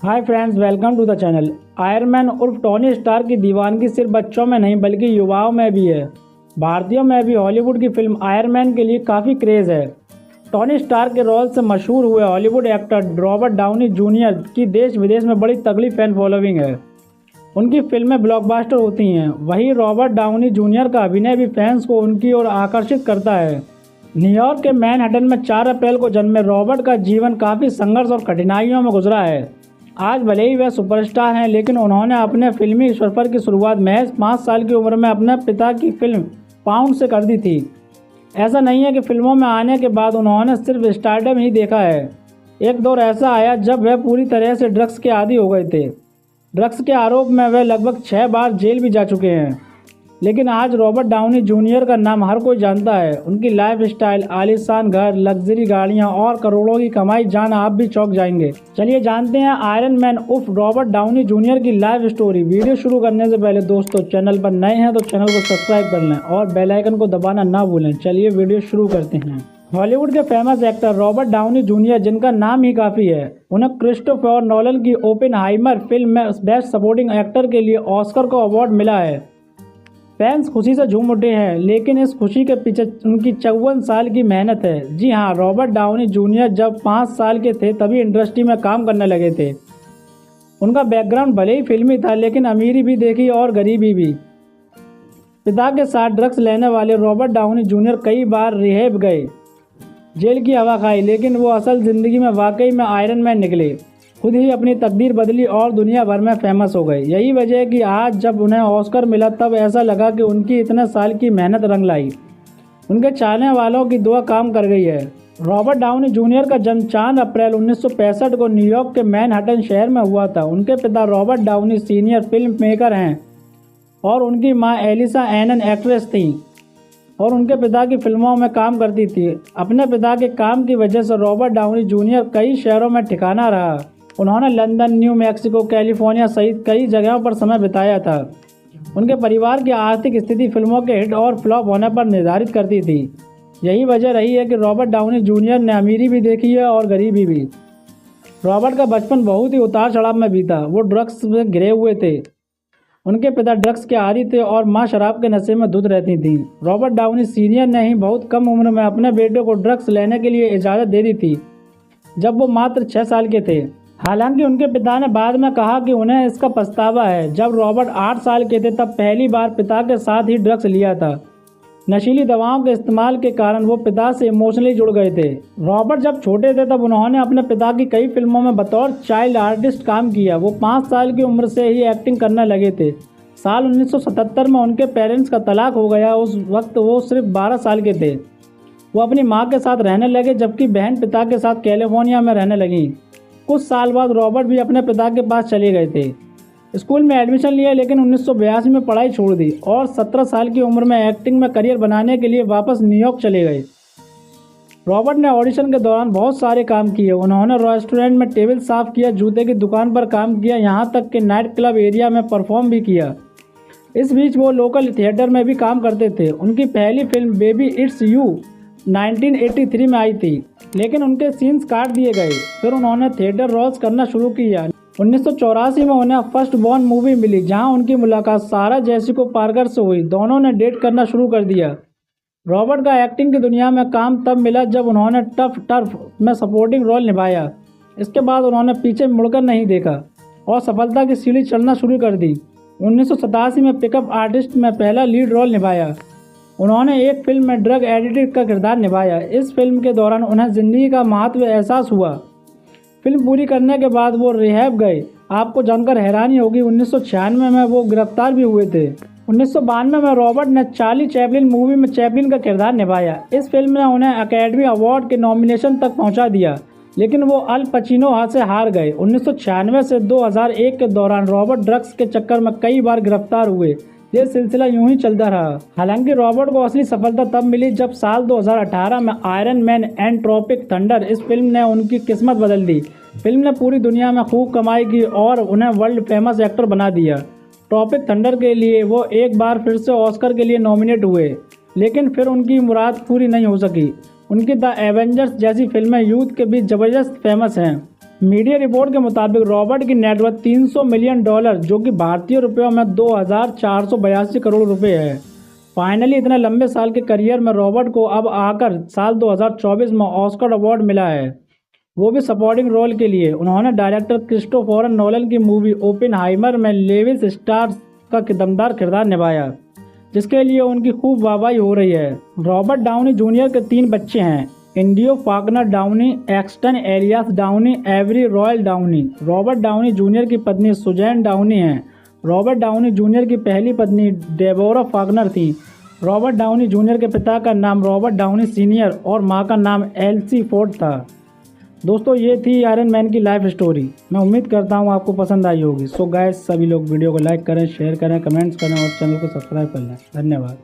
Hi friends, welcome to the channel. Iron Man उर्फ Tony Stark की दीवानगी सिर्फ बच्चों में नहीं बल्कि युवाओं में भी है। भारतीयों में भी हॉलीवुड की फिल्म आयरन मैन के लिए काफ़ी क्रेज़ है। टोनी स्टार्क के रोल से मशहूर हुए Hollywood actor Robert Downey Junior की देश विदेश में बड़ी तगड़ी फैन फॉलोइंग है। उनकी फिल्में ब्लॉकबस्टर होती हैं। वहीं रॉबर्ट डाउनी जूनियर का अभिनय भी फैंस को उनकी ओर आकर्षित करता है। न्यूयॉर्क के मैनहट्टन में 4 अप्रैल को जन्मे रॉबर्ट का जीवन काफ़ी संघर्ष और कठिनाइयों में गुजरा है। आज भले ही वह सुपरस्टार हैं, लेकिन उन्होंने अपने फिल्मी सफर की शुरुआत महज 5 साल की उम्र में अपने पिता की फिल्म पाउंड से कर दी थी। ऐसा नहीं है कि फिल्मों में आने के बाद उन्होंने सिर्फ स्टारडम ही देखा है। एक दौर ऐसा आया जब वह पूरी तरह से ड्रग्स के आदी हो गए थे। ड्रग्स के आरोप में वह लगभग 6 बार जेल भी जा चुके हैं। लेकिन आज रॉबर्ट डाउनी जूनियर का नाम हर कोई जानता है। उनकी लाइफ स्टाइल, आलीशान घर, लग्जरी गाड़ियां और करोड़ों की कमाई जान आप भी चौंक जाएंगे। चलिए जानते हैं आयरन मैन उर्फ रॉबर्ट डाउनी जूनियर की लाइफ स्टोरी। वीडियो शुरू करने से पहले दोस्तों, चैनल पर नए हैं तो चैनल को सब्सक्राइब कर लें और बेल आइकन को दबाना ना भूलें। चलिए वीडियो शुरू करते हैं। हॉलीवुड के famous actor Robert Downey junior, जिनका नाम ही काफ़ी है, उन्हें क्रिस्टोफर नोलन की ओपेनहाइमर फिल्म में बेस्ट सपोर्टिंग एक्टर के लिए ऑस्कर को अवार्ड मिला है। फैंस खुशी से झूम उठे हैं, लेकिन इस खुशी के पीछे उनकी 54 साल की मेहनत है। जी हाँ, रॉबर्ट डाउनी जूनियर जब 5 साल के थे तभी इंडस्ट्री में काम करने लगे थे। उनका बैकग्राउंड भले ही फिल्मी था, लेकिन अमीरी भी देखी और गरीबी भी। पिता के साथ ड्रग्स लेने वाले रॉबर्ट डाउनी जूनियर कई बार रिहैब गए, जेल की हवा खाई, लेकिन वो असल ज़िंदगी में वाकई में आयरन मैन निकले। खुद ही अपनी तकदीर बदली और दुनिया भर में फेमस हो गए। यही वजह है कि आज जब उन्हें ऑस्कर मिला तब ऐसा लगा कि उनकी इतने साल की मेहनत रंग लाई। उनके चाहने वालों की दुआ काम कर गई है। रॉबर्ट डाउनी जूनियर का जन्म 4 अप्रैल 1965 को न्यूयॉर्क के मैनहट्टन शहर में हुआ था। उनके पिता Robert Downey senior film maker हैं और उनकी माँ एलिसा एनन एक्ट्रेस थी और उनके पिता की फिल्मों में काम करती थी। अपने पिता के काम की वजह से रॉबर्ट डाउनी जूनियर कई शहरों में ठिकाना रहा। उन्होंने लंदन, न्यू मैक्सिको, कैलिफोर्निया सहित कई जगहों पर समय बिताया था। उनके परिवार की आर्थिक स्थिति फिल्मों के हिट और फ्लॉप होने पर निर्धारित करती थी। यही वजह रही है कि रॉबर्ट डाउनी जूनियर ने अमीरी भी देखी है और गरीबी भी। रॉबर्ट का बचपन बहुत ही उतार चढ़ाव में बीता। वो ड्रग्स में घिरे हुए थे। उनके पिता ड्रग्स के आदी थे और माँ शराब के नशे में धुत रहती थी। रॉबर्ट डाउनी सीनियर ने ही बहुत कम उम्र में अपने बेटे को ड्रग्स लेने के लिए इजाज़त दे दी थी, जब वो मात्र 6 साल के थे। हालांकि उनके पिता ने बाद में कहा कि उन्हें इसका पछतावा है। जब रॉबर्ट 8 साल के थे तब पहली बार पिता के साथ ही ड्रग्स लिया था। नशीली दवाओं के इस्तेमाल के कारण वो पिता से इमोशनली जुड़ गए थे। रॉबर्ट जब छोटे थे तब उन्होंने अपने पिता की कई फिल्मों में बतौर चाइल्ड आर्टिस्ट काम किया। वो 5 साल की उम्र से ही एक्टिंग करने लगे थे। साल 1977 में उनके पेरेंट्स का तलाक हो गया। उस वक्त वो सिर्फ 12 साल के थे। वो अपनी माँ के साथ रहने लगे, जबकि बहन पिता के साथ कैलिफोर्निया में रहने लगी। कुछ साल बाद रॉबर्ट भी अपने पिता के पास चले गए थे। स्कूल में एडमिशन लिया, लेकिन 1982 में पढ़ाई छोड़ दी और 17 साल की उम्र में एक्टिंग में करियर बनाने के लिए वापस न्यूयॉर्क चले गए। रॉबर्ट ने ऑडिशन के दौरान बहुत सारे काम किए। उन्होंने रेस्टोरेंट में टेबल साफ किया, जूते की दुकान पर काम किया, यहाँ तक कि नाइट क्लब एरिया में परफॉर्म भी किया। इस बीच वो लोकल थिएटर में भी काम करते थे। उनकी पहली फिल्म बेबी इट्स यू 1983 में आई थी, लेकिन उनके सीन्स काट दिए गए। फिर उन्होंने थिएटर रोल्स करना शुरू किया। 1984 में उन्हें फर्स्ट बॉर्न मूवी मिली, जहां उनकी मुलाकात सारा जेसिका पार्कर से हुई। दोनों ने डेट करना शुरू कर दिया। रॉबर्ट का एक्टिंग की दुनिया में काम तब मिला जब उन्होंने टफ टर्फ में सपोर्टिंग रोल निभाया। इसके बाद उन्होंने पीछे मुड़कर नहीं देखा और सफलता की सीढ़ी चढ़ना शुरू कर दी। 1987 में पिकअप आर्टिस्ट में पहला लीड रोल निभाया। उन्होंने एक फिल्म में ड्रग एडिक्ट का किरदार निभाया। इस फिल्म के दौरान उन्हें ज़िंदगी का महत्व एहसास हुआ। फिल्म पूरी करने के बाद वो रिहैब गए। आपको जानकर हैरानी होगी, 1996 में वो गिरफ्तार भी हुए थे। 1992 में रॉबर्ट ने चार्ली चैपलिन मूवी में चैपलिन का किरदार निभाया। इस फिल्म ने उन्हें अकेडमी अवार्ड के नॉमिनेशन तक पहुंचा दिया, लेकिन वो अल पचिनो से हार गए। 1996 से 2001 के दौरान रॉबर्ट ड्रग्स के चक्कर में कई बार गिरफ्तार हुए। ये सिलसिला यूं ही चलता रहा। हालांकि रॉबर्ट को असली सफलता तब मिली जब साल 2018 में Iron Man and Tropic Thunder, इस फिल्म ने उनकी किस्मत बदल दी। फिल्म ने पूरी दुनिया में खूब कमाई की और उन्हें वर्ल्ड फेमस एक्टर बना दिया। ट्रॉपिक थंडर के लिए वो एक बार फिर से ऑस्कर के लिए नॉमिनेट हुए, लेकिन फिर उनकी मुराद पूरी नहीं हो सकी। उनकी द एवेंजर्स जैसी फिल्में यूथ के बीच जबरदस्त फेमस हैं। मीडिया रिपोर्ट के मुताबिक रॉबर्ट की नेटवर्थ $300 मिलियन, जो कि भारतीय रुपयों में 2,482 करोड़ रुपए है। फाइनली इतने लंबे साल के करियर में रॉबर्ट को अब आकर साल 2024 में ऑस्कर अवार्ड मिला है, वो भी सपोर्टिंग रोल के लिए। उन्होंने डायरेक्टर क्रिस्टोफर नोलन की मूवी ओपेनहाइमर में लेविस स्टार्स का दमदार किरदार निभाया, जिसके लिए उनकी खूब वाहवाही हो रही है। रॉबर्ट डाउनी जूनियर के 3 बच्चे हैं, Indio Falconer Downey, Exton Elias Downey, Avri Roel Downey. Robert Downey Junior की पत्नी सुजैन डाउनी हैं। रॉबर्ट डाउनी जूनियर की पहली पत्नी डेबोरा फाकनर थी। रॉबर्ट डाउनी जूनियर के पिता का नाम रॉबर्ट डाउनी सीनियर और मां का नाम एल्सी फोर्ड था। दोस्तों, ये थी आयरन मैन की लाइफ स्टोरी। मैं उम्मीद करता हूँ आपको पसंद आई होगी। सो गाइस, सभी लोग वीडियो को लाइक करें, शेयर करें, कमेंट्स करें और चैनल को सब्सक्राइब कर लें। धन्यवाद।